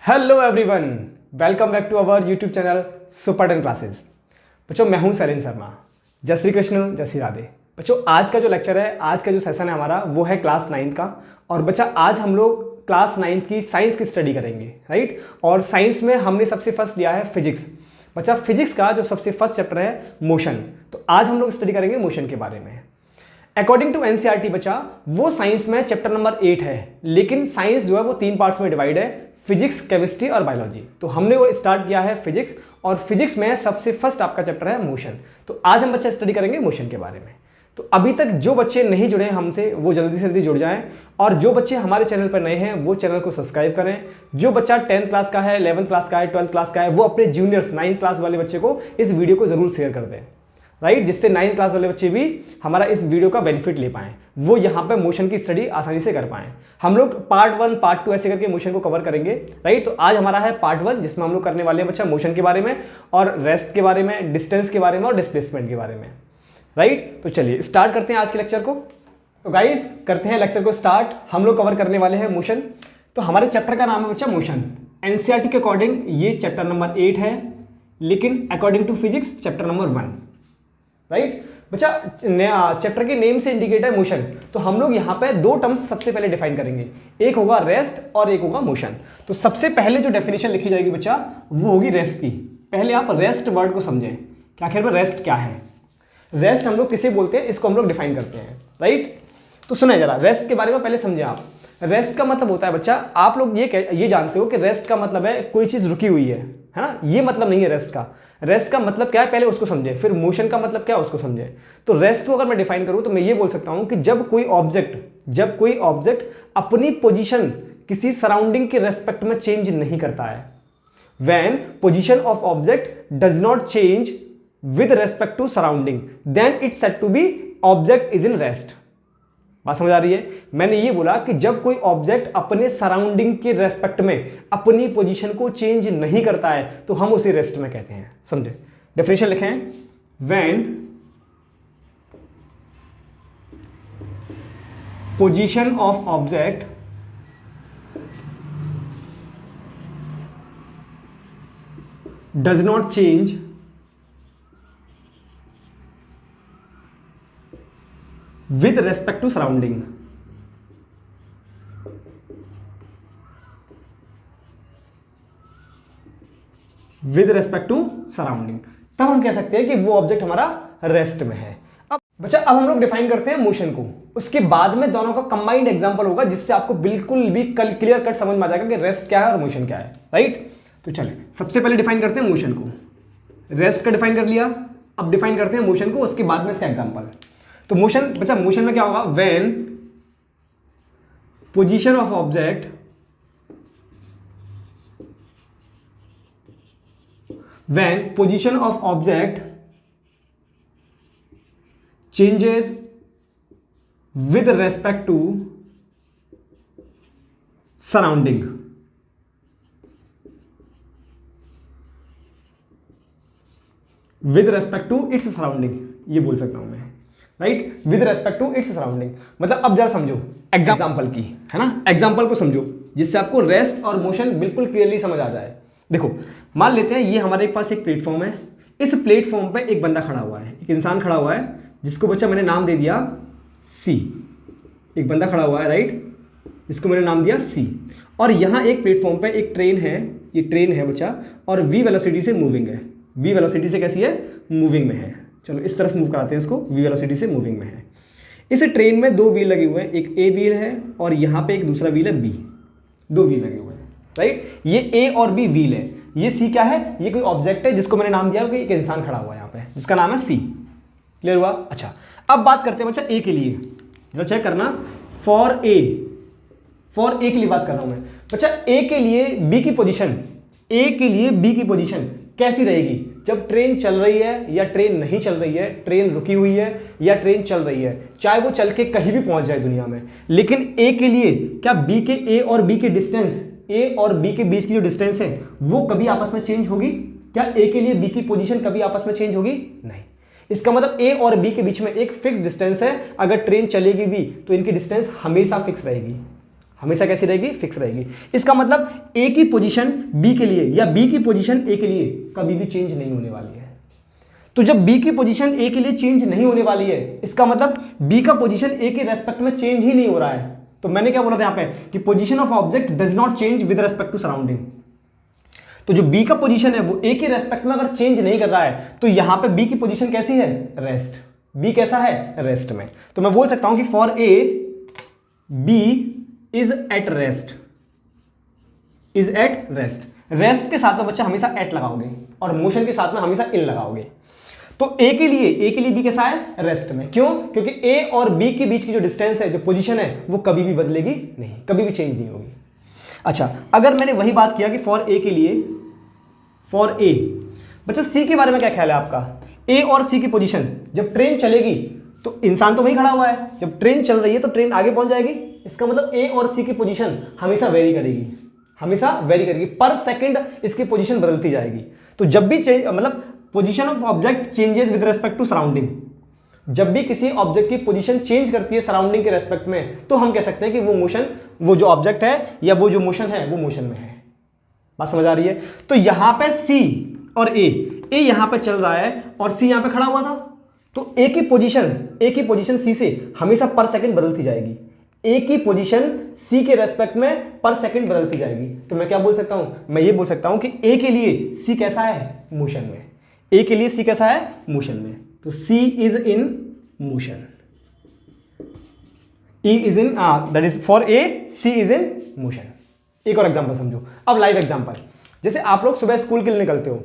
Hello everyone, welcome back to our YouTube channel super 10 classes. बच्चों, मैं हूं सैलिन शर्मा। जय श्री कृष्ण, जय श्री राधे। बच्चों, आज का जो लेक्चर है, आज का जो सेशन है हमारा, वो है क्लास 9 का। और बच्चा, आज हम लोग क्लास 9 की साइंस की स्टडी करेंगे, राइट। और साइंस में हमने सबसे फर्स्ट लिया है फिजिक्स। बच्चा, फिजिक्स का जो सबसे फर्स्ट चैप्टर है मोशन, तो आज हम लोग स्टडी करेंगे मोशन के बारे में। अकॉर्डिंग टू एनसीईआरटी बच्चा, वो साइंस में चैप्टर नंबर 8 है, लेकिन साइंस जो है वो 3 पार्ट्स में डिवाइड है, फिजिक्स, केमिस्ट्री और बायोलॉजी। तो हमने वो स्टार्ट किया है फिजिक्स, और फिजिक्स में सबसे फर्स्ट आपका चैप्टर है मोशन। तो आज हम बच्चा स्टडी करेंगे मोशन के बारे में। तो अभी तक जो बच्चे नहीं जुड़े हैं हमसे, वो जल्दी से जल्दी जुड़ जाएं। और जो बच्चे हमारे चैनल पर नए हैं, वो चैनल को सब्सक्राइब करें। जो बच्चा 10th क्लास का है, 11th क्लास का है, 12th क्लास का है, वो अपने जूनियर्स 9th क्लास वाले बच्चे को इस वीडियो को जरूर शेयर कर दें, राइट, जिससे 9th क्लास वाले बच्चे भी हमारा इस वीडियो का बेनिफिट ले पाएं, वो यहाँ पे मोशन की स्टडी आसानी से कर पाएं। हम लोग पार्ट 1, पार्ट 2 ऐसे करके मोशन को कवर करेंगे, राइट। तो आज हमारा है पार्ट 1, जिसमें हम लोग करने वाले हैं बच्चा मोशन के बारे में, और रेस्ट के बारे में, डिस्टेंस के बारे में, और डिस्प्लेसमेंट के बारे में, राइट। तो चलिए स्टार्ट करते हैं आज के लेक्चर को। तो गाइस, करते हैं लेक्चर को स्टार्ट। हम लोग कवर करने वाले हैं मोशन। तो हमारे चैप्टर का नाम है बच्चा मोशन। एनसीईआरटी के अकॉर्डिंग ये चैप्टर नंबर 8 है, लेकिन according to physics chapter number 1, right. बच्चा, चैप्टर के नेम से इंडिकेट है मोशन। तो हम लोग यहाँ पे 2 टर्म्स सबसे पहले डिफाइन करेंगे, एक होगा रेस्ट और एक होगा मोशन। तो सबसे पहले जो डेफिनेशन लिखी जाएगी बच्चा, वो होगी रेस्ट की। पहले आप रेस्ट वर्ड को समझें कि आखिर में रेस्ट क्या है। रेस्ट हम लोग किसे बोलते हैं, इसको हम लोग डिफाइन करते हैं, राइट। तो सुने जरा, रेस्ट के बारे में पहले समझे आप। रेस्ट का मतलब होता है बच्चा, आप लोग ये जानते हो कि रेस्ट का मतलब है कोई चीज रुकी हुई है ना। ये मतलब नहीं है रेस्ट का। रेस्ट का मतलब क्या है, पहले उसको समझे, फिर मोशन का मतलब क्या है उसको समझे। तो रेस्ट को अगर मैं डिफाइन करूं, तो मैं ये बोल सकता हूं कि जब कोई ऑब्जेक्ट अपनी पोजीशन किसी सराउंडिंग के रेस्पेक्ट में चेंज नहीं करता है, when position of object does not change with respect to surrounding, then it's said to be object is in rest. बात समझ आ रही है। मैंने ये बोला कि जब कोई ऑब्जेक्ट अपने सराउंडिंग के रेस्पेक्ट में अपनी पोजीशन को चेंज नहीं करता है, तो हम उसे रेस्ट में कहते हैं। समझे, डेफिनेशन लिखें। When position of object does not change with respect to surrounding, with respect to surrounding, तब हम कह सकते हैं कि वो ऑब्जेक्ट हमारा रेस्ट में है। अब बच्चा, अब हम लोग डिफाइन करते हैं मोशन को। उसके बाद में दोनों का कंबाइंड एग्जांपल होगा, जिससे आपको बिल्कुल भी क्लियर कट समझ में आ जाएगा कि रेस्ट क्या है और मोशन क्या है, राइट। तो चलिए सबसे पहले डिफाइन करते हैं मोशन को। रेस्ट का डिफाइन कर लिया, अब डिफाइन करते हैं मोशन को, उसके बाद में इसका एग्जाम्पल। तो मोशन बच्चा, मोशन में क्या होगा, when position of object changes with respect to surrounding, with respect to its surrounding, ये बोल सकता हूं मैं, right, with respect to its surrounding. मतलब अब जरा समझो एग्जाम्पल की, है ना, एग्जाम्पल को समझो, जिससे आपको रेस्ट और मोशन बिल्कुल क्लियरली समझ आ जाए। देखो, मान लेते हैं ये हमारे पास एक प्लेटफॉर्म है। इस प्लेटफॉर्म पे एक बंदा खड़ा हुआ है, एक इंसान खड़ा हुआ है, जिसको बच्चा मैंने नाम दे दिया सी। एक बंदा खड़ा हुआ है, राइट, जिसको मैंने नाम दिया सी। और यहाँ एक प्लेटफॉर्म पे एक ट्रेन है, ये ट्रेन है बच्चा, और वी वेलोसिटी से मूविंग है। वी वेलोसिटी से कैसी है, मूविंग में है। चलो इस तरफ मूव कराते हैं इसको, वी वेलोसिटी से मूविंग में है। इस ट्रेन में 2 व्हील लगे हुए हैं, एक ए व्हील है और यहाँ पे एक दूसरा व्हील है बी। 2 व्हील लगे हुए हैं, राइट। ये ए और बी व्हील है। ये सी क्या है, ये कोई ऑब्जेक्ट है, जिसको मैंने नाम दिया कि एक इंसान खड़ा हुआ है यहाँ पे, जिसका नाम है सी। क्लियर हुआ। अच्छा, अब बात करते हैं बच्चा ए के लिए। जरा चेक करना, फॉर ए के लिए बात कर रहा हूं मैं बच्चा। ए के लिए बी की पोजीशन कैसी रहेगी जब ट्रेन चल रही है या ट्रेन नहीं चल रही है, ट्रेन रुकी हुई है या ट्रेन चल रही है, चाहे वो चल के कहीं भी पहुंच जाए दुनिया में। लेकिन ए के लिए क्या ए और बी के डिस्टेंस, ए और बी के बीच की जो डिस्टेंस है, वो कभी आपस में चेंज होगी? क्या ए के लिए बी की पोजीशन कभी आपस में चेंज होगी? नहीं। इसका मतलब ए और बी के बीच में एक फिक्स डिस्टेंस है। अगर ट्रेन चलेगी भी तो इनकी डिस्टेंस हमेशा फिक्स रहेगी, हमेशा कैसी रहेगी, फिक्स रहेगी। इसका मतलब ए की पोजीशन बी के लिए या बी की पोजीशन ए के लिए कभी भी चेंज नहीं होने वाली है। तो जब बी की पोजीशन ए के लिए चेंज नहीं होने वाली है, इसका मतलब बी का पोजीशन ए के रेस्पेक्ट में चेंज ही नहीं हो रहा है। तो मैंने क्या बोला था यहां पे कि position of object does not change with respect to surrounding. तो जो बी का पोजीशन है वो ए के रेस्पेक्ट में अगर चेंज नहीं कर रहा है तो यहां पे बी की पोजीशन कैसी है, रेस्ट। बी कैसा है, रेस्ट में। तो मैं बोल सकता हूं कि for A B is at rest, is at rest. Rest के साथ में बच्चा हमेशा एट लगाओगे और मोशन के साथ में हमेशा इन लगाओगे। तो ए के लिए बी कैसा है, रेस्ट में। क्यों? क्योंकि ए और बी के बीच की जो डिस्टेंस है, जो पोजीशन है, वो कभी भी बदलेगी नहीं, कभी भी चेंज नहीं होगी। अच्छा, अगर मैंने वही बात किया कि फॉर ए के लिए, फॉर ए, बच्चा सी के बारे में क्या ख्याल है आपका? ए और सी की पोजीशन, जब ट्रेन चलेगी तो इंसान तो वहीं खड़ा हुआ है, जब ट्रेन चल रही है तो ट्रेन आगे पहुंच जाएगी। इसका मतलब ए और सी की पोजीशन हमेशा वेरी करेगी, हमेशा वेरी करेगी, पर सेकंड इसकी पोजीशन बदलती जाएगी। तो जब भी चेंज, मतलब position of object changes with respect to surrounding, जब भी किसी ऑब्जेक्ट की पोजीशन चेंज करती है सराउंडिंग के रेस्पेक्ट में, तो हम कह सकते हैं कि वो मोशन, वो जो ऑब्जेक्ट है या वो जो मोशन है वो मोशन में है। बात समझ आ रही है? तो यहां पे सी और ए यहां पे चल रहा है और सी यहां पे खड़ा हुआ था, तो ए की पोजीशन सी से हमेशा पर सेकंड बदलती जाएगी। ए की पोजीशन सी के रेस्पेक्ट में पर सेकंड बदलती जाएगी। तो मैं क्या बोल सकता हूं? मैं ये बोल सकता हूं कि ए के लिए सी कैसा है, मोशन में। ए के लिए सी कैसा है, मोशन में। तो C is in motion, E is in, that is for A C is in motion. एक और एग्जांपल समझो, अब लाइव एग्जांपल। जैसे आप लोग सुबह स्कूल के लिए निकलते हो,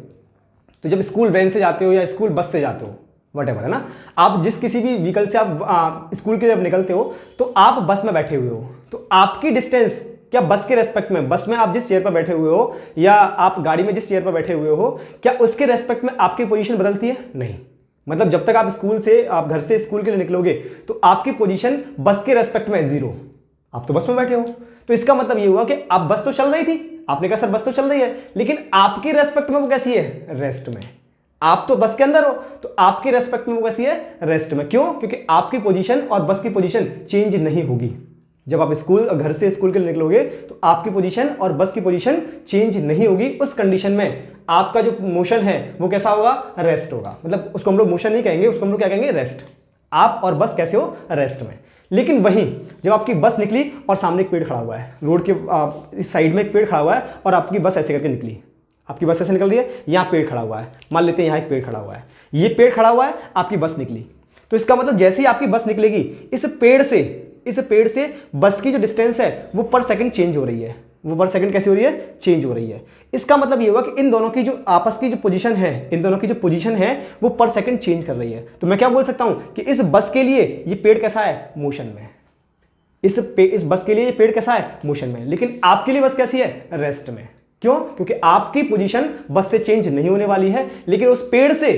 तो जब स्कूल वैन से जाते हो या स्कूल बस से जाते हो, वटेवर, है ना, आप जिस किसी भी व्हीकल से आप स्कूल के लिए जब निकलते हो तो आप बस में बैठे हुए हो, तो आपकी डिस्टेंस क्या बस के रेस्पेक्ट में, बस में आप जिस चेयर पर बैठे हुए हो या आप गाड़ी में जिस चेयर पर बैठे हुए हो, क्या उसके रेस्पेक्ट में आपकी पोजीशन बदलती है? नहीं। मतलब जब तक आप स्कूल से, आप घर से स्कूल के लिए निकलोगे तो आपकी पोजीशन बस के रेस्पेक्ट में जीरो, आप तो बस में बैठे हो। तो इसका मतलब ये हुआ कि आप, बस तो चल रही थी, आपने कहा सर बस तो चल रही है, लेकिन आपकी रेस्पेक्ट में वो कैसी है, रेस्ट में। आप तो बस के अंदर हो, तो आपकी रेस्पेक्ट में वो कैसी है, रेस्ट में। क्यों? क्योंकि आपकी पोजीशन और बस की पोजीशन चेंज नहीं होगी। जब आप घर से स्कूल के लिए निकलोगे तो आपकी पोजीशन और बस की पोजीशन चेंज नहीं होगी। उस कंडीशन में आपका जो मोशन है वो कैसा होगा, रेस्ट होगा। मतलब उसको हम लोग मोशन नहीं कहेंगे, उसको हम लोग क्या कहेंगे, रेस्ट। आप और बस कैसे हो, रेस्ट में। लेकिन वहीं जब आपकी बस निकली और सामने एक पेड़ खड़ा हुआ है, रोड के इस साइड में एक पेड़ खड़ा हुआ है और आपकी बस ऐसे करके निकली, आपकी बस ऐसे निकल रही है, यहाँ पेड़ खड़ा हुआ है, मान लेते हैं यहाँ एक पेड़ खड़ा हुआ है, ये पेड़ खड़ा हुआ है, आपकी बस निकली। तो इसका मतलब जैसे ही आपकी बस निकलेगी, इस पेड़ से बस की जो डिस्टेंस है वो पर सेकंड चेंज हो रही है। वो पर सेकंड कैसी हो रही है, चेंज हो रही है। इसका मतलब ये हुआ कि इन दोनों की जो आपस की जो पोजीशन है, इन दोनों की जो पोजीशन है वो पर सेकंड चेंज कर रही है। तो मैं क्या बोल सकता हूं कि इस बस के लिए ये पेड़ कैसा है, मोशन में। इस बस के लिए ये पेड़ कैसा है, मोशन में। लेकिन आपके लिए बस कैसी है, रेस्ट में। क्यों? क्योंकि आपकी पोजीशन बस से चेंज नहीं होने वाली है, लेकिन उस पेड़ से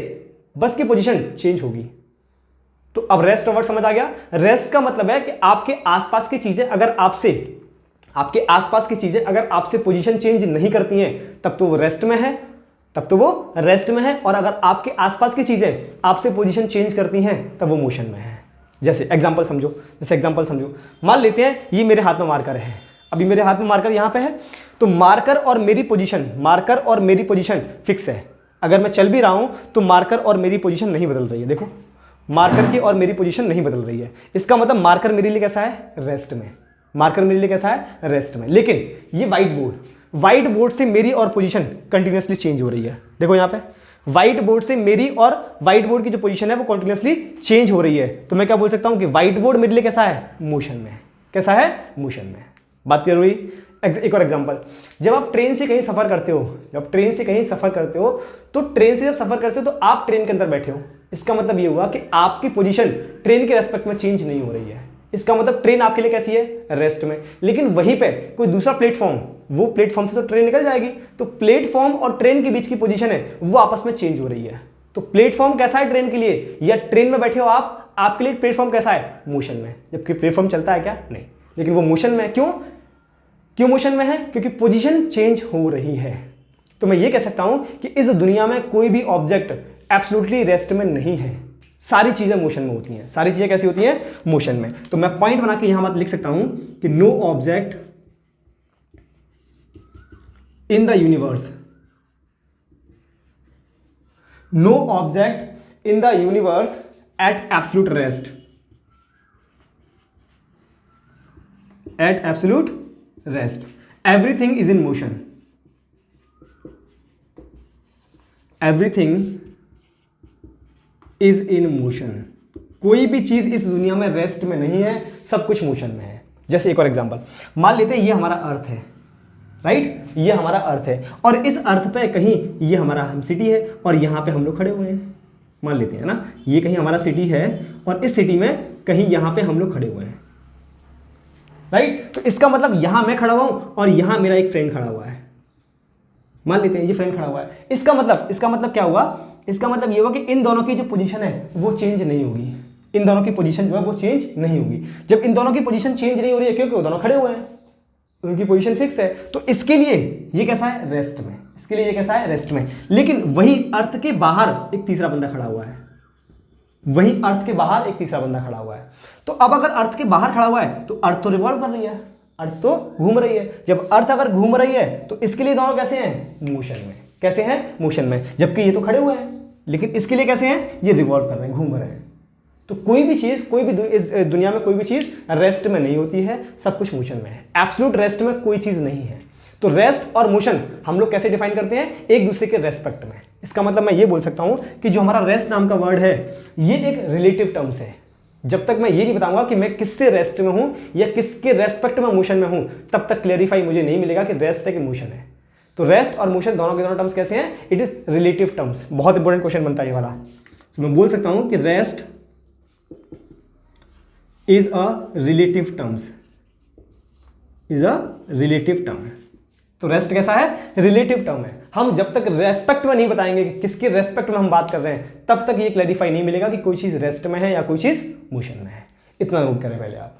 बस की पोजीशन चेंज होगी। तो अब रेस्ट वर्ड समझ आ गया। रेस्ट का मतलब है कि आपके आसपास की चीजें अगर आपसे पोजीशन चेंज नहीं करती हैं, तब तो वो रेस्ट में है, और अगर आपके आसपास की चीजें आपसे पोजीशन चेंज करती हैं तब वो मोशन में है। जैसे एग्जांपल समझो, मान लेते हैं ये मेरे हाथ में मार्कर है, अभी मेरे हाथ में मार्कर यहां पे है, तो मार्कर और मेरी पोजीशन फिक्स है। अगर मैं चल भी रहा हूं तो मार्कर और मेरी पोजीशन नहीं बदल रही है। देखो, मार्कर की और मेरी पोजीशन नहीं बदल रही है। इसका मतलब मार्कर मेरे लिए कैसा है, रेस्ट में। लेकिन ये व्हाइट बोर्ड से मेरी और पोजीशन कंटिन्यूअसली चेंज हो रही है। देखो यहाँ पे व्हाइट बोर्ड से मेरी और व्हाइट बोर्ड की जो पोजीशन है वो कंटिन्यूअसली चेंज हो रही है। तो मैं क्या बोल सकता हूं कि व्हाइट बोर्ड मेरे लिए कैसा है, मोशन में। बात कर रही। एक और एग्जांपल, जब आप ट्रेन से कहीं सफर करते हो, तो ट्रेन से जब सफर करते हो तो आप ट्रेन के अंदर बैठे हो। इसका मतलब ये हुआ कि आपकी पोजीशन ट्रेन के रेस्पेक्ट में चेंज नहीं हो रही है। इसका मतलब ट्रेन आपके लिए कैसी है, रेस्ट में। लेकिन वहीं पे कोई दूसरा प्लेटफॉर्म, वो प्लेटफॉर्म से तो ट्रेन निकल जाएगी, तो प्लेटफॉर्म और ट्रेन के बीच की पोजीशन है वो आपस में चेंज हो रही है। तो प्लेटफॉर्म कैसा है ट्रेन के लिए, या ट्रेन में बैठे हो आप, आपके लिए प्लेटफॉर्म कैसा है, मोशन में। जबकि प्लेटफॉर्म चलता है क्या, नहीं, लेकिन वो मोशन में। क्यों मोशन में है? क्योंकि पोजीशन चेंज हो रही है। तो मैं ये कह सकता हूं कि इस दुनिया में कोई भी ऑब्जेक्ट एब्सोल्युटली रेस्ट में नहीं है, सारी चीजें मोशन में होती हैं। सारी चीजें कैसी होती हैं, मोशन में। तो मैं पॉइंट बना के यहां बात लिख सकता हूं कि no object in the universe, no object in the universe at absolute rest, at absolute rest, everything is in motion, everything is in motion, कोई भी चीज इस दुनिया में रेस्ट में नहीं है, सब कुछ मोशन में है। जैसे एक और एग्जांपल मान लेते हैं, ये हमारा अर्थ है, राइट, ये हमारा अर्थ है और इस अर्थ पे कहीं ये हमारा हम सिटी है और यहाँ पे हम लोग खड़े हुए हैं, मान लेते हैं ना, ये कहीं हमारा सिटी है और इस सिटी में कहीं यहाँ पे हम लोग खड़े हुए हैं, राइट। तो इसका मतलब यहाँ मैं खड़ा हुआ हूँ और यहाँ मेरा एक फ्रेंड खड़ा हुआ है, मान लेते हैं ये फ्रेंड खड़ा हुआ है। इसका मतलब क्या हुआ, इसका मतलब ये हुआ कि इन दोनों की जो पोजीशन है वो चेंज नहीं होगी, इन दोनों की पोजीशन जो है वो चेंज नहीं होगी। जब इन दोनों की पोजीशन चेंज नहीं हो रही है क्योंकि वो दोनों खड़े हुए हैं, उनकी पोजीशन फिक्स है, तो इसके लिए ये कैसा है, रेस्ट में, इसके लिए ये कैसा है, रेस्ट में। लेकिन वही अर्थ के बाहर एक तीसरा बंदा खड़ा हुआ है, वही अर्थ के बाहर एक तीसरा बंदा खड़ा हुआ है। तो अब अगर अर्थ के बाहर खड़ा हुआ है तो अर्थ तो रिवॉल्व कर रही है, अर्थ तो घूम रही है। जब अर्थ अगर घूम रही है तो इसके लिए दोनों कैसे हैं, मोशन में, कैसे हैं, मोशन में, जबकि ये तो खड़े हुए हैं, लेकिन इसके लिए कैसे हैं, ये रिवॉल्व कर रहे हैं, घूम रहे हैं। तो कोई भी चीज, कोई भी इस दुनिया में कोई भी चीज रेस्ट में नहीं होती है, सब कुछ मोशन में है। एब्सोल्यूट रेस्ट में कोई चीज नहीं है। तो रेस्ट और मोशन हम लोग कैसे डिफाइन करते हैं, एक दूसरे के रेस्पेक्ट में। इसका मतलब मैं ये बोल सकता हूं कि जो हमारा रेस्ट नाम का वर्ड है ये एक रिलेटिव टर्म्स है। जब तक मैं ये नहीं बताऊंगा कि मैं किससे रेस्ट में हूं या किसके रेस्पेक्ट में मोशन में हूं, तब तक क्लेरिफाई मुझे नहीं मिलेगा कि रेस्ट है कि मोशन है। तो रेस्ट और मोशन दोनों के दोनों टर्म्स कैसे हैं, इट इज रिलेटिव टर्म्स। बहुत इंपॉर्टेंट क्वेश्चन बनता है ये वाला। तो मैं बोल सकता हूं कि rest is a relative terms, is a relative term। तो रेस्ट कैसा है, रिलेटिव टर्म है। हम जब तक रेस्पेक्ट में नहीं बताएंगे कि किसके रेस्पेक्ट में हम बात कर रहे हैं, तब तक ये क्लैरिफाई नहीं मिलेगा कि कोई चीज रेस्ट में है या कोई चीज मोशन में है। इतना नोट करें पहले आप।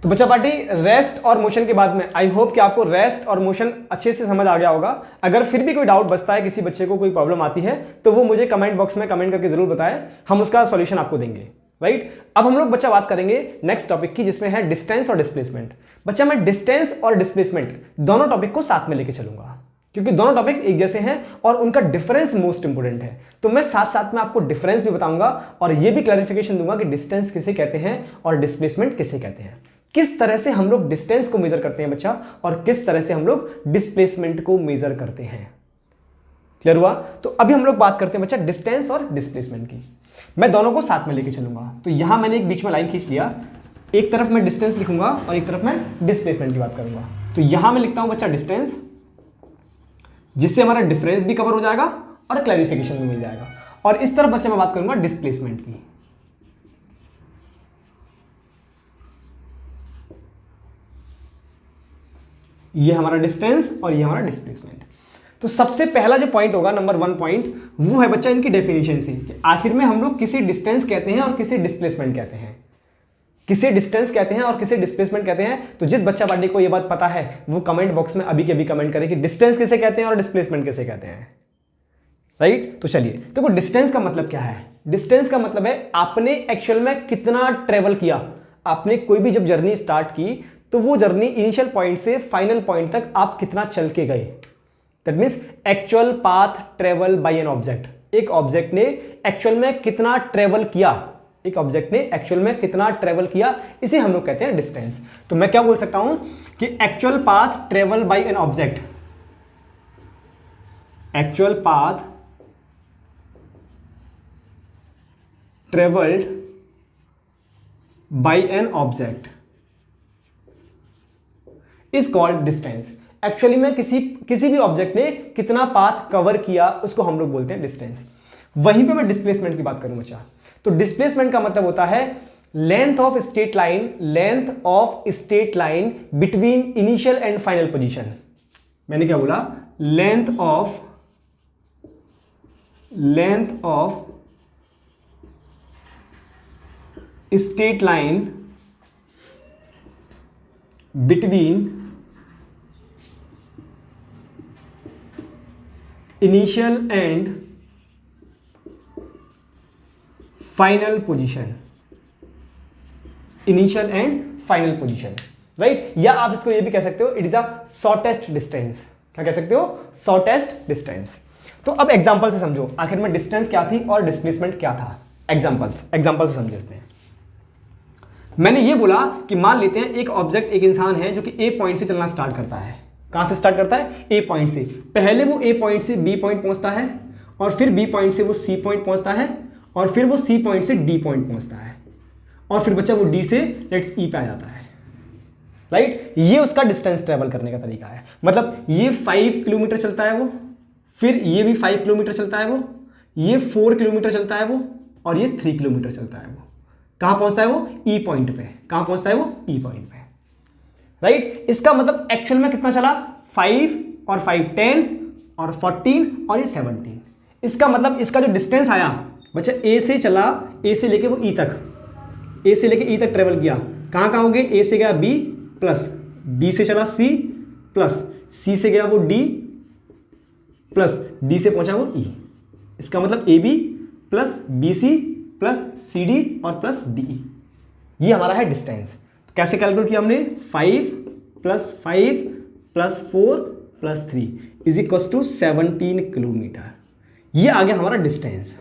तो बच्चा पार्टी, रेस्ट और मोशन के बाद में आई होप कि आपको रेस्ट और मोशन अच्छे से समझ आ गया होगा। अगर फिर भी कोई डाउट बचता है, किसी बच्चे को कोई प्रॉब्लम आती है, तो वो मुझे कमेंट बॉक्स में कमेंट करके जरूर बताएं, हम उसका सॉल्यूशन आपको देंगे, राइट। अब हम लोग बच्चा बात करेंगे नेक्स्ट टॉपिक की, जिसमें है डिस्टेंस और डिस्प्लेसमेंट। बच्चा मैं डिस्टेंस और डिस्प्लेसमेंट दोनों टॉपिक को साथ में लेके चलूंगा, क्योंकि दोनों टॉपिक एक जैसे हैं और उनका डिफरेंस मोस्ट इंपोर्टेंट है। तो मैं साथ साथ में आपको डिफरेंस भी बताऊंगा और ये भी क्लैरिफिकेशन दूंगा कि डिस्टेंस किसे कहते हैं और डिस्प्लेसमेंट किसे कहते हैं, किस तरह से हम लोग डिस्टेंस को मेजर करते हैं बच्चा, और किस तरह से हम लोग डिस्प्लेसमेंट को मेजर करते हैं। क्लियर हुआ? तो अभी हम लोग बात करते हैं बच्चा डिस्टेंस और डिस्प्लेसमेंट की। मैं दोनों को साथ में लेके चलूंगा। तो यहां मैंने एक बीच में लाइन खींच लिया, एक तरफ मैं डिस्टेंस लिखूंगा और एक तरफ मैं डिस्प्लेसमेंट की बात करूंगा। तो यहां मैं लिखता हूं बच्चा डिस्टेंस, जिससे हमारा डिफरेंस भी कवर हो जाएगा और क्लैरिफिकेशन भी मिल जाएगा। और इस तरफ बच्चा मैं बात करूंगा डिस्प्लेसमेंट की। ये हमारा डिस्टेंस और ये हमारा डिस्प्लेसमेंट। तो सबसे पहला जो पॉइंट होगा, नंबर 1 पॉइंट, वो है बच्चा इनकी डेफिनेशन से, कि आखिर में हम लोग किसे डिस्टेंस कहते हैं और किसे डिस्प्लेसमेंट कहते हैं, किसे डिस्टेंस कहते हैं और किसे डिस्प्लेसमेंट कहते हैं। तो जिस बच्चा पार्टी को ये बात पता है वो कमेंट बॉक्स में अभी के अभी कमेंट करे कि डिस्टेंस किसे कहते हैं और डिस्प्लेसमेंट किसे कहते हैं, राइट। तो चलिए देखो, डिस्टेंस का मतलब क्या है। डिस्टेंस का मतलब है आपने एक्चुअल में कितना ट्रेवल किया। आपने कोई भी जब जर्नी स्टार्ट की तो वो जर्नी इनिशियल पॉइंट से फाइनल पॉइंट तक आप कितना चल के गए। That means actual path travel by an object. एक ऑब्जेक्ट ने एक्चुअल में कितना ट्रेवल किया, एक ऑब्जेक्ट ने एक्चुअल में कितना ट्रेवल किया, इसे हम लोग कहते हैं डिस्टेंस। तो मैं क्या बोल सकता हूं कि actual path travel by an object, actual path travelled by an object is called distance. Actually में किसी भी ऑब्जेक्ट ने कितना पाथ कवर किया उसको हम लोग बोलते हैं डिस्टेंस। वहीं पे मैं डिस्प्लेसमेंट की बात करूं बच्चा, तो डिस्प्लेसमेंट का मतलब होता है length of straight line, length of straight line between initial and final position. मैंने क्या बोला, length of straight line between initial and final position, initial and final position. Right. या आप इसको ये भी कह सकते हो it is a shortest distance. क्या कह सकते हो? Shortest distance. तो अब एग्जांपल से समझो आखिर में डिस्टेंस क्या थी और डिस्प्लेसमेंट क्या था। एग्जांपल से समझते हैं। मैंने ये बोला कि मान लेते हैं एक ऑब्जेक्ट, एक इंसान है जो कि ए पॉइंट से चलना स्टार्ट करता है। कहां से स्टार्ट करता है? ए पॉइंट से। पहले वो ए पॉइंट से बी पॉइंट पहुंचता है, और फिर बी पॉइंट से वो सी पॉइंट पहुंचता है, और फिर वो सी पॉइंट से डी पॉइंट पहुंचता है, और फिर बच्चा वो डी से लेट्स ई पे आ जाता है। राइट। ये उसका डिस्टेंस ट्रेवल करने का तरीका है। मतलब ये 5 किलोमीटर चलता है वो, फिर ये भी 5 किलोमीटर चलता है वो, ये 4 किलोमीटर चलता है वो, और ये 3 किलोमीटर चलता है वो। कहां पहुंचता है वो? ई पॉइंट पे। कहां पहुंचता है वो? ई पॉइंट पे। राइट। इसका मतलब एक्चुअल में कितना चला? 5 और 5 10 और 14 और ये 17। इसका मतलब इसका जो डिस्टेंस आया बच्चा, ए से चला, ए से लेके वो ई तक, ए से लेके ई तक ट्रेवल किया। कहां कहां हो गए? ए से गया बी प्लस, बी से चला सी प्लस, सी से गया वो डी प्लस, डी से पहुंचा वो ई। इसका मतलब A B plus B C plus C D और प्लस डी ई। ये हमारा है डिस्टेंस। तो कैसे कैलकुलेट किया हमने? 5 plus 5 plus 4 plus 3 is equal to 17 kilometre. ये आ गया हमारा डिस्टेंस।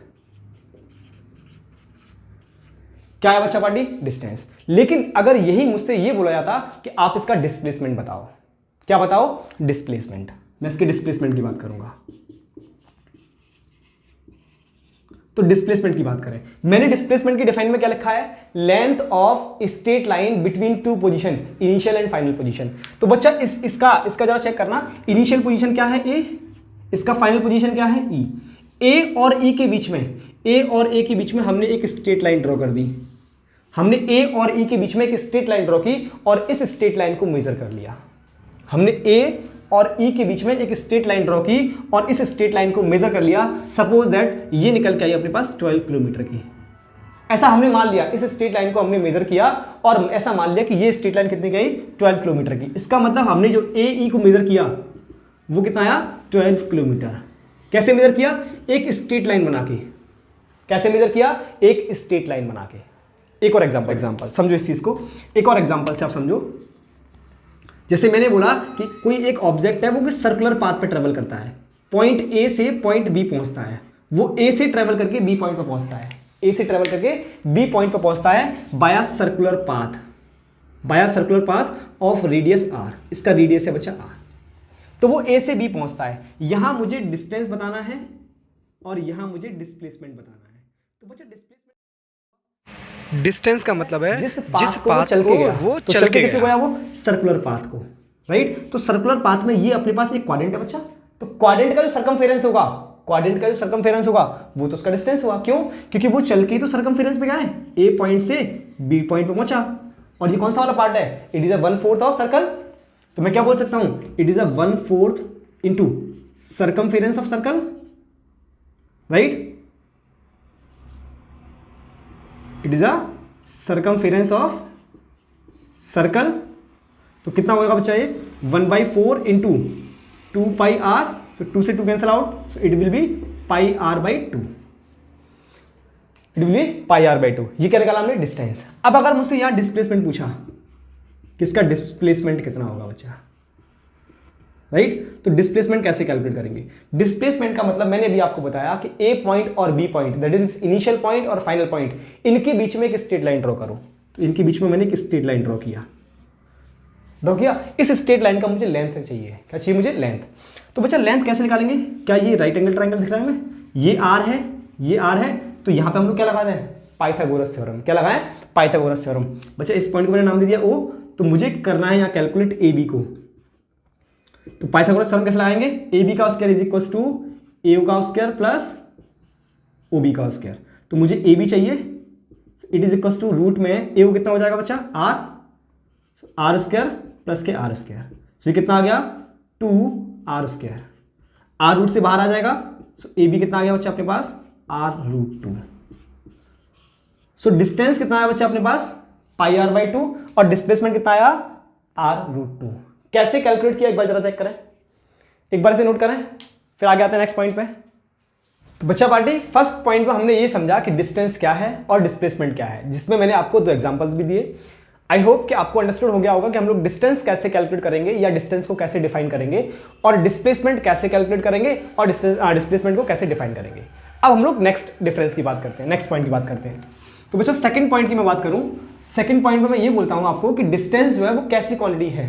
क्या है बच्चा पार्टी? डिस्टेंस। लेकिन अगर यही मुझसे ये बोला जाता कि आप इसका डिस्प्लेसमेंट बताओ। क्या बताओ? डिस्प्लेसमेंट। मैं इसके डिस्प्लेसमेंट की बात करूंगा। तो डिस्प्लेसमेंट की बात करें, मैंने डिस्प्लेसमेंट की डिफाइन में क्या लिखा है? Length of straight line between two position, initial and final position. तो बच्चा इसका जरा चेक करना। इनिशियल पोजीशन क्या है? ए। इसका फाइनल पोजीशन क्या है? ई। ए और ई के बीच में, ए और ए के बीच में हमने एक स्ट्रेट लाइन ड्रॉ कर दी। हमने ए और ई के बीच में एक स्ट्रेट लाइन ड्रॉ की और इस स्ट्रेट लाइन को मेजर कर लिया। हमने ए और ई के बीच में एक स्ट्रेट लाइन ड्रॉ की और इस स्ट्रेट लाइन को मेजर कर लिया। सपोज दैट ये निकल के आई अपने पास 12 किलोमीटर की। ऐसा हमने मान लिया, इस स्ट्रेट लाइन को हमने मेजर किया और ऐसा मान लिया कि ये स्ट्रेट लाइन कितनी गई? 12 किलोमीटर की। इसका मतलब हमने जो ए ई को मेजर किया वो कितना आया? 12 किलोमीटर। कैसे मेजर किया? एक स्ट्रेट लाइन बना के। कैसे मेजर किया? एक स्ट्रेट लाइन बना के। एक और एग्जांपल समझो इस चीज को। एक और एग्जांपल से आप समझो। जैसे मैंने बोला कि कोई एक ऑब्जेक्ट है वो कि सर्कुलर पाथ पे ट्रेवल करता है, पॉइंट ए से पॉइंट बी पहुंचता है। वो ए से ट्रेवल करके बी पॉइंट पे पहुंचता है, ए से ट्रेवल करके बी पॉइंट पे पहुंचता है via circular path of radius R. इसका रेडियस है बच्चा आर। तो वो ए से बी पहुंचता है। यहां मुझे डिस्टेंस बताना है और यहां मुझे डिस्प्लेसमेंट बताना है। तो बच्चा डिस्टेंस का मतलब है जिस पाथ को चल के गया, वो तो चल के कैसे गया? वो सर्कुलर पाथ को। राइट। तो सर्कुलर पाथ में ये अपने पास एक क्वाड्रेंट है बच्चा। तो क्वाड्रेंट का जो सर्कमफेरेंस होगा, वो तो उसका डिस्टेंस हुआ। क्यों? क्योंकि वो चल के ही तो सर्कमफेरेंस पे गया है, ए पॉइंट से बी पॉइंट पे पहुंचा। और ये कौन सा वाला पार्ट है? It is a 1/4 of circle. तो मैं क्या बोल सकता हूं? It is a 1/4 into circumference of circle. Right. It is a circumference of circle. तो कितना होगा बच्चा? ये 1/4 इंटू 2 पाई आर। सो 2 से 2 cancel out, so it will be pi R by 2। It will be pi R by 2। ये क्या निकाला हमने? डिस्टेंस। अब अगर मुझसे यहां डिस्प्लेसमेंट पूछा, किसका डिस्प्लेसमेंट कितना होगा बच्चा? राइट। तो डिस्प्लेसमेंट कैसे कैलकुलेट करेंगे? डिस्प्लेसमेंट का मतलब मैंने भी आपको बताया कि ए पॉइंट और B point, that is initial point और फाइनल पॉइंट, इनके बीच में एक स्ट्रेट लाइन ड्रॉ करो। तो इनके बीच में मैंने एक स्ट्रेट लाइन ड्रॉ किया। इस स्ट्रेट लाइन का मुझे लेंथ चाहिए। क्या चाहिए मुझे? लेंथ। तो बच्चा लेंथ कैसे निकालेंगे? क्या ये राइट एंगल ट्रायंगल दिख रहा है हमें? ये आर है, ये आर है। तो यहां पे हम लोग क्या लगा दें? Pythagoras theorem. क्या लगाएं? Pythagoras theorem. बच्चा इस पॉइंट को मैंने नाम दे दिया ओ। तो मुझे करना है यहाँ कैलकुलेट ए बी को। तो पाइथागोरस थ्योरम कैसे लगाएंगे? ए बी का square is equal to A का स्क्वायर प्लस ओ बी का स्क्वायर। तो मुझे ए बी चाहिए। It is equal to root में ए कितना हो जाएगा बच्चा? आर स्क्वायर प्लस के आर स्क्वायर। सो ये कितना आ गया? 2r square. आर रूट से बाहर आ जाएगा। सो ए बी कितना आ गया बच्चा अपने पास? r√2। सो डिस्टेंस कितना आया बच्चा अपने पास? पाई आर बाई 2। और डिस्प्लेसमेंट कितना आया? r√2। कैसे कैलकुलेट किया एक बार जरा चेक करें, एक बार से नोट करें, फिर आगे आते हैं नेक्स्ट पॉइंट पे। तो बच्चा पार्टी फर्स्ट पॉइंट पे हमने ये समझा कि डिस्टेंस क्या है और डिस्प्लेसमेंट क्या है, जिसमें मैंने आपको 2 एग्जांपल्स भी दिए। आई होप कि आपको अंडरस्टूड हो गया होगा कि हम लोग डिस्टेंस कैसे कैलकुलेट करेंगे या डिस्टेंस को कैसे डिफाइन करेंगे और डिस्प्लेसमेंट कैसे कैलकुलेट करेंगे और डिस्प्लेसमेंट को कैसे डिफाइन करेंगे। अब हम लोग नेक्स्ट डिफरेंस की बात करते हैं, नेक्स्ट पॉइंट की बात करते हैं। तो बच्चों सेकंड पॉइंट की मैं बात करूं, सेकंड पॉइंट में मैं ये बोलता हूं आपको कि डिस्टेंस जो है वो कैसी क्वांटिटी है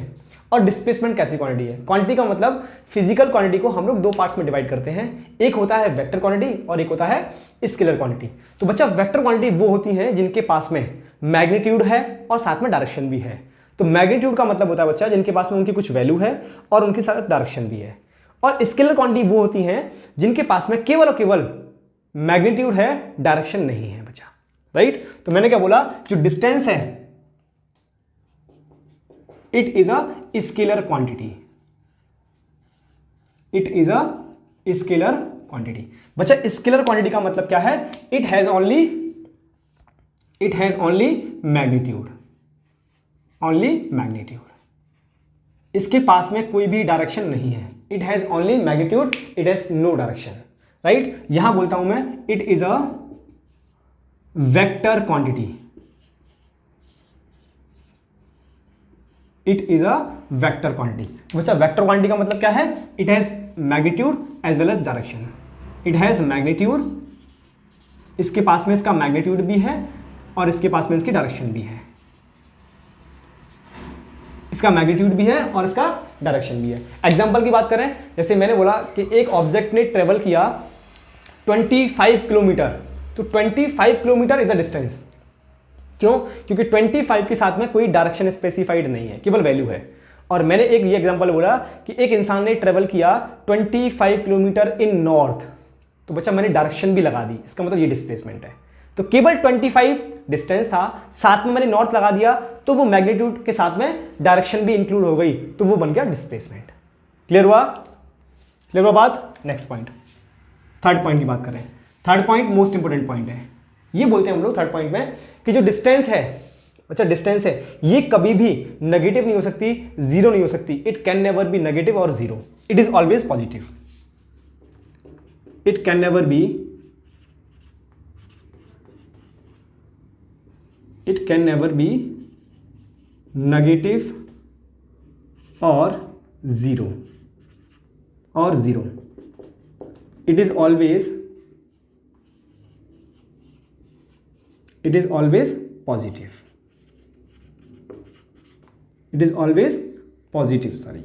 और डिस्प्लेसमेंट कैसी क्वांटिटी है। क्वांटिटी का मतलब फिजिकल क्वांटिटी को हम लोग दो पार्ट्स में डिवाइड करते हैं, एक होता है वेक्टर क्वांटिटी और एक होता है स्केलर क्वांटिटी। तो बच्चा वेक्टर क्वांटिटी वो होती है जिनके पास में मैग्नीट्यूड है और साथ में डायरेक्शन भी है। तो मैग्नीट्यूड का मतलब होता है बच्चा जिनके पास में उनकी कुछ वैल्यू है और उनके साथ डायरेक्शन भी है। और स्केलर क्वांटिटी वो होती हैं जिनके पास में केवल और केवल मैग्नीट्यूड है, डायरेक्शन नहीं है बच्चा, राइट। तो मैंने क्या बोला, जो डिस्टेंस है it is a scalar quantity, it is a scalar quantity. बच्चा स्केलर क्वांटिटी का मतलब क्या है, it has only magnitude, only magnitude. इसके पास में कोई भी डायरेक्शन नहीं है, it has only magnitude, it has no direction, right. यहां बोलता हूं मैं it is a vector quantity, it is a vector quantity. बच्चा वेक्टर क्वांटिटी का मतलब क्या है, it has magnitude as well as direction, it has magnitude, इसके पास में इसका मैग्नीट्यूड भी है और इसके पास में इसकी डायरेक्शन भी है, इसका मैग्नीट्यूड भी है और इसका डायरेक्शन भी है। एग्जांपल की बात करें, जैसे मैंने बोला कि एक ऑब्जेक्ट ने ट्रेवल किया 25 किलोमीटर, तो 25 किलोमीटर इज अ डिस्टेंस। क्यों? क्योंकि 25 के साथ में कोई डायरेक्शन स्पेसिफाइड नहीं है, केवल वैल्यू है। और मैंने एक ये एग्जांपल बोला कि एक इंसान ने ट्रेवल किया 25 किलोमीटर इन नॉर्थ, तो बच्चा मैंने डायरेक्शन भी लगा दी, इसका मतलब ये डिस्प्लेसमेंट है। तो केवल 25 डिस्टेंस था, साथ में मैंने नॉर्थ लगा दिया, तो वो मैग्नीट्यूड के साथ में डायरेक्शन भी इंक्लूड हो गई, तो वो बन गया डिस्प्लेसमेंट। क्लियर हुआ? क्लियर हुआ बात? नेक्स्ट पॉइंट, थर्ड पॉइंट की बात करें। Third point most important point है। ये बोलते हैं हम लोग थर्ड पॉइंट में कि जो डिस्टेंस है, अच्छा डिस्टेंस है, ये कभी भी नेगेटिव नहीं हो सकती, जीरो नहीं हो सकती। It can never be negative और zero, it is always positive. It can never be, it can never be negative और जीरो, और zero. It is always, it is always positive, it is always positive, sorry,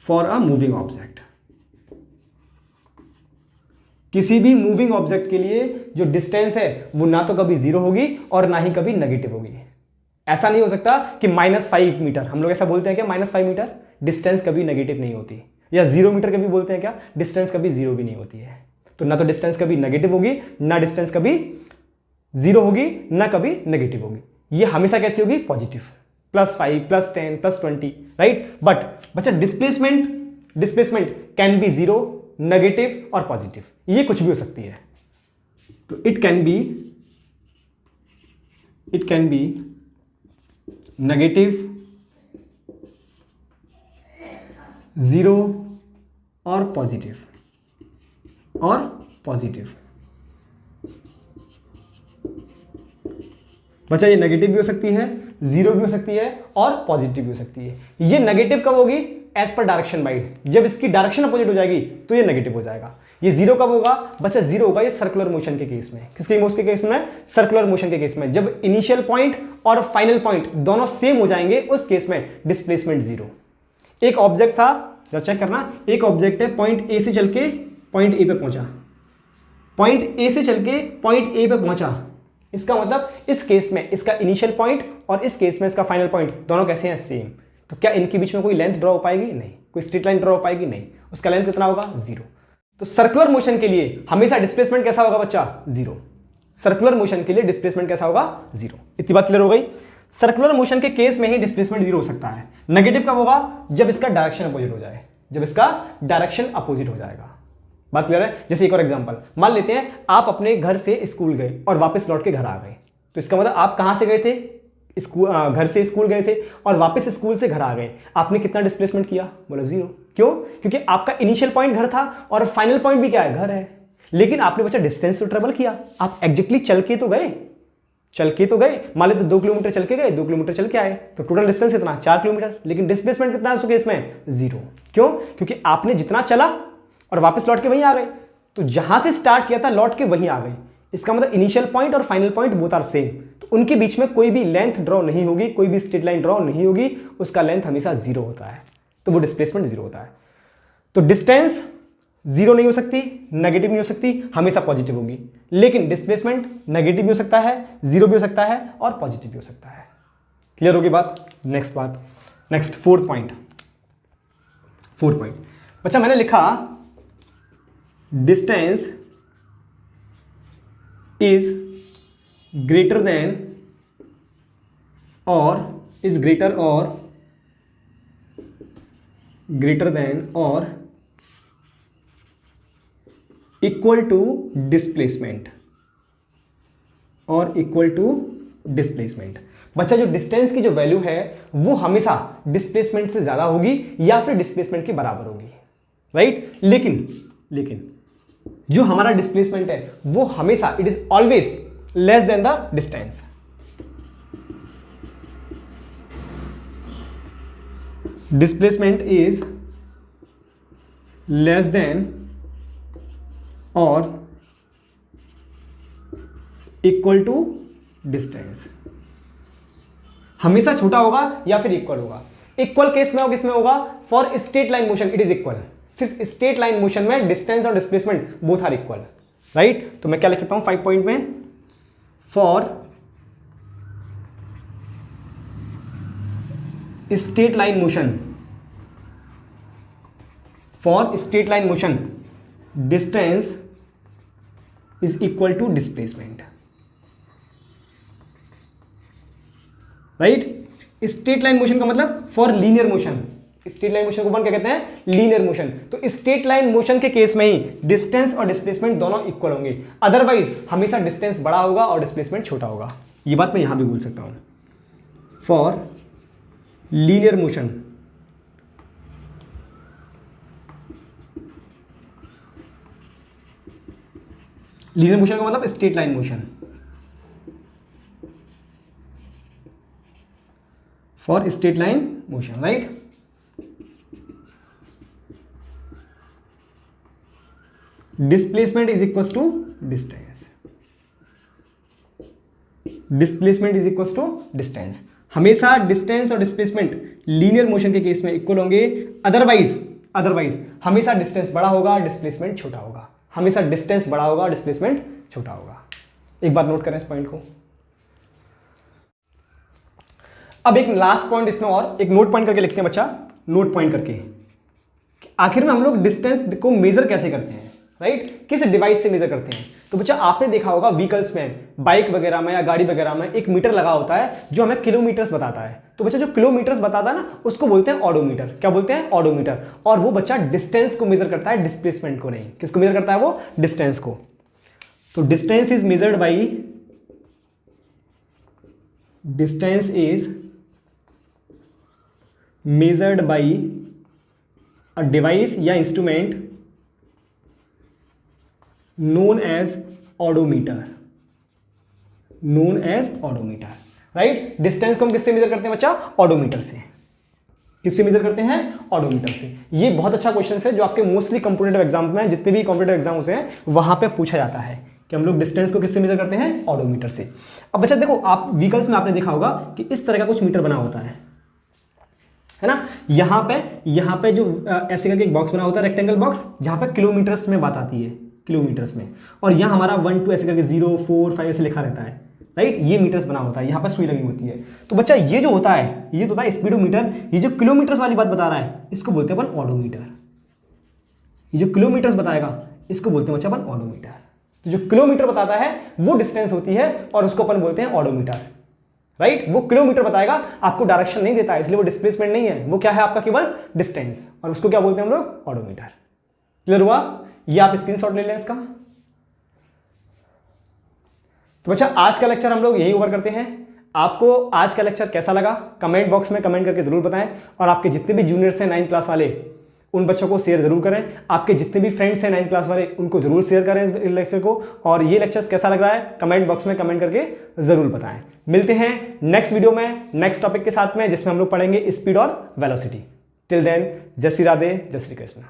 for a moving object। किसी भी moving object के लिए जो distance है वो ना तो कभी जीरो होगी और ना ही कभी नेगेटिव होगी। ऐसा नहीं हो सकता कि -5 मीटर, हम लोग ऐसा बोलते हैं क्या, -5 मीटर डिस्टेंस कभी नेगेटिव नहीं होती, या 0 मीटर कभी बोलते हैं क्या, डिस्टेंस कभी जीरो भी नहीं होती है। तो ना तो डिस्टेंस कभी नेगेटिव होगी, ना डिस्टेंस कभी जीरो होगी, ना कभी नेगेटिव होगी। ये हमेशा कैसी होगी, पॉजिटिव, +5 +10 +20, राइट। बट बच्चा displacement can be zero, negative और पॉजिटिव, ये कुछ भी हो सकती है। तो it can be negative, zero और पॉजिटिव, और पॉजिटिव। बच्चा ये नेगेटिव भी हो सकती है, जीरो भी हो सकती है और पॉजिटिव भी हो सकती है। ये नेगेटिव कब होगी, एज पर डायरेक्शन बाइट, जब इसकी डायरेक्शन अपोजिट हो जाएगी तो ये नेगेटिव हो जाएगा। ये जीरो कब होगा बच्चा, जीरो होगा ये सर्कुलर मोशन के केस में। किसके केस में, सर्कुलर मोशन के केस में। जब इनिशियल पॉइंट और फाइनल पॉइंट दोनों सेम हो जाएंगे उस केस में डिस्प्लेसमेंट जीरो। एक ऑब्जेक्ट था, चेक करना, एक ऑब्जेक्ट है, पॉइंट ए से चल के पॉइंट ए पे पहुंचा, पॉइंट ए से चल के पॉइंट ए पे पहुंचा। इसका मतलब इस केस में इसका इनिशियल पॉइंट और इस केस में इसका फाइनल पॉइंट दोनों कैसे हैं, सेम। तो क्या इनके बीच में कोई लेंथ ड्रॉ हो पाएगी, नहीं। कोई स्ट्रेट लाइन ड्रॉ हो पाएगी, नहीं। उसका लेंथ कितना होगा, जीरो। तो सर्कुलर मोशन के लिए हमेशा डिस्प्लेसमेंट कैसा होगा बच्चा, जीरो। सर्कुलर मोशन के लिए डिस्प्लेसमेंट कैसा होगा, जीरो। इतनी बात क्लियर हो गई। सर्कुलर मोशन के केस में ही डिस्प्लेसमेंट जीरो हो सकता है। नेगेटिव कब होगा, जब इसका डायरेक्शन अपोजिट हो जाए, जब इसका डायरेक्शन अपोजिट हो जाएगा। बात क्लियर है। जैसे एक और एग्जांपल मान लेते हैं, आप अपने घर से स्कूल गए और वापस लौट के घर आ गए। तो इसका मतलब आप कहां से गए थे, घर से स्कूल गए थे और वापस स्कूल से घर आ गए। आपने कितना डिस्प्लेसमेंट किया, बोला जीरो। क्यों? क्योंकि आपका इनिशियल पॉइंट घर था और फाइनल पॉइंट भी क्या है, घर है। लेकिन आपने बच्चा डिस्टेंस तो ट्रेवल किया, आप एग्जैक्टली चल के तो गए, मान लेते 2 किलोमीटर चल के गए, 2 किलोमीटर चल के आए, तो टोटल डिस्टेंस कितना 4 किलोमीटर, लेकिन डिस्प्लेसमेंट कितना है उस केस में 0। क्यों? क्योंकि आपने जितना चला और वापस लौट के वहीं आ गए, तो जहां से स्टार्ट किया था लौट के वहीं आ गए। इसका मतलब इनिशियल पॉइंट और final point both are same, तो उनके बीच में कोई भी लेंथ ड्रॉ नहीं होगी, कोई भी स्ट्रेट लाइन ड्रॉ नहीं होगी, उसका लेंथ हमेशा 0 होता है, तो वो डिस्प्लेसमेंट 0 होता है। तो डिस्टेंस 0 नहीं हो सकती, नेगेटिव नहीं हो सकती, हमेशा पॉजिटिव होगी। लेकिन डिस्प्लेसमेंट नेगेटिव भी हो सकता है, 0 भी हो सकता है और पॉजिटिव भी हो सकता है। क्लियर होगी बात? नेक्स्ट फोर्थ पॉइंट बच्चा मैंने लिखा डिस्टेंस इज ग्रेटर देन और इक्वल टू डिस्प्लेसमेंट बच्चा जो डिस्टेंस की जो वैल्यू है वो हमेशा डिस्प्लेसमेंट से ज्यादा होगी या फिर डिस्प्लेसमेंट के बराबर होगी, राइट? लेकिन जो हमारा डिस्प्लेसमेंट है वो हमेशा it is always less than the distance. Displacement is less than और इक्वल टू डिस्टेंस। हमेशा छोटा होगा या फिर इक्वल होगा। इक्वल केस में किसमें होगा? For straight line motion it is equal. सिर्फ स्ट्रेट लाइन मोशन में डिस्टेंस और displacement both are equal, right? तो मैं क्या लिख सकता हूं 5 पॉइंट में? For straight line motion distance is equal to displacement, right? Straight line motion का मतलब for linear motion. Straight line motion को अपन क्या कहते हैं? Linear motion. तो स्ट्रेट लाइन मोशन के केस में ही डिस्टेंस और डिस्प्लेसमेंट दोनों इक्वल होंगे, अदरवाइज हमेशा डिस्टेंस बड़ा होगा और डिस्प्लेसमेंट छोटा होगा। ये बात मैं यहां भी बोल सकता हूं। फॉर लीनियर मोशन का मतलब straight line motion. For straight line motion, right? Displacement is equal to distance. हमेशा डिस्टेंस और डिस्प्लेसमेंट लीनियर मोशन के केस में इक्वल होंगे, अदरवाइज हमेशा डिस्टेंस बड़ा होगा, डिस्प्लेसमेंट छोटा होगा। एक बार नोट करें इस पॉइंट को। अब एक लास्ट पॉइंट इसमें और एक नोट पॉइंट करके लिखते हैं बच्चा, नोट पॉइंट करके आखिर में हम लोग डिस्टेंस को मेजर कैसे करते हैं, राइट? किस डिवाइस से मेजर करते हैं? तो बच्चा आपने देखा होगा व्हीकल्स में, बाइक वगैरह में या गाड़ी वगैरह में एक मीटर लगा होता है जो हमें किलोमीटर्स बताता है। तो बच्चा जो किलोमीटर्स बताता है ना उसको बोलते हैं ऑडोमीटर। क्या बोलते हैं? ऑडोमीटर। और वो बच्चा डिस्टेंस को मेजर करता है, डिस्प्लेसमेंट को नहीं। किसको मेजर करता है वो? डिस्टेंस को। तो distance is measured by a device या instrument known as odometer, right? Distance को हम किससे मेजर करते हैं बच्चा? ऑडोमीटर से। किससे मेजर करते हैं? ऑडोमीटर से। ये बहुत अच्छा क्वेश्चन है जो आपके मोस्टली कॉम्पिटिटिव एग्जाम में, जितने भी कॉम्पिटिटिव एग्जाम होते हैं वहां पे पूछा जाता है कि हम लोग डिस्टेंस को किससे मेजर करते हैं? ऑडोमीटर से। अब बच्चा देखो, आप व्हीकल्स में आपने देखा होगा कि इस तरह का कुछ मीटर बना होता है ना? यहाँ पे जो ऐसे करके एक बॉक्स बना होता है, रेक्टेंगल बॉक्स, जहां पे किलोमीटर्स में बात आती है, किलोमीटर्स में। और यहाँ हमारा 1 2 ऐसे करके 0 4 5 ऐसे लिखा रहता है, राइट? ये मीटर्स बना होता है, यहाँ पर सुई लगी होती है। तो बच्चा ये जो होता है, ये तो होता है स्पीडोमीटर। ये जो किलोमीटर्स वाली बात बता रहा है इसको बोलते हैं अपन ऑडोमीटर। ये जो किलोमीटर्स बताएगा इसको बोलते हैं बच्चा अपन ऑडोमीटर। तो जो किलोमीटर बताता है वो डिस्टेंस होती है और उसको अपन बोलते हैं ऑडोमीटर, राइट? वो किलोमीटर बताएगा, आपको डायरेक्शन नहीं देता है, इसलिए वो डिस्प्लेसमेंट नहीं है, वो क्या है आपका? केवल डिस्टेंस। और उसको क्या बोलते हैं हम लोग? ऑडोमीटर। क्लियर हुआ? ये आप स्क्रीनशॉट ले लें इसका। तो बच्चा आज का लेक्चर हम लोग यही ओवर करते हैं। आपको आज का लेक्चर कैसा लगा कमेंट बॉक्स में कमेंट करके जरूर बताएं। और आपके जितने भी जूनियर्स हैं 9th क्लास वाले, उन बच्चों को शेयर जरूर करें। आपके जितने भी फ्रेंड्स हैं 9th क्लास वाले उनको जरूर शेयर करें इस लेक्चर को। और ये लेक्चर्स कैसा लग रहा है कमेंट बॉक्स में कमेंट करके जरूर बताएं। मिलते हैं नेक्स्ट वीडियो में नेक्स्ट टॉपिक के साथ में, जिसमें हम लोग पढ़ेंगे स्पीड और वेलोसिटी। टिल देन, जय श्री राधे, जय श्री कृष्ण।